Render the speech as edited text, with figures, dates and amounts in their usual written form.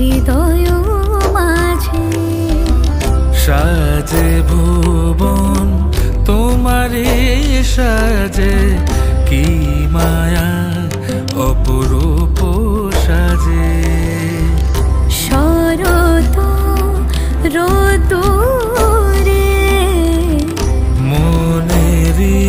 হৃদয় মাঝে সাজে ভুবন তোমারে সাজে কি মায়া অপরূপ সাজে শরত রোদুরে মনেরি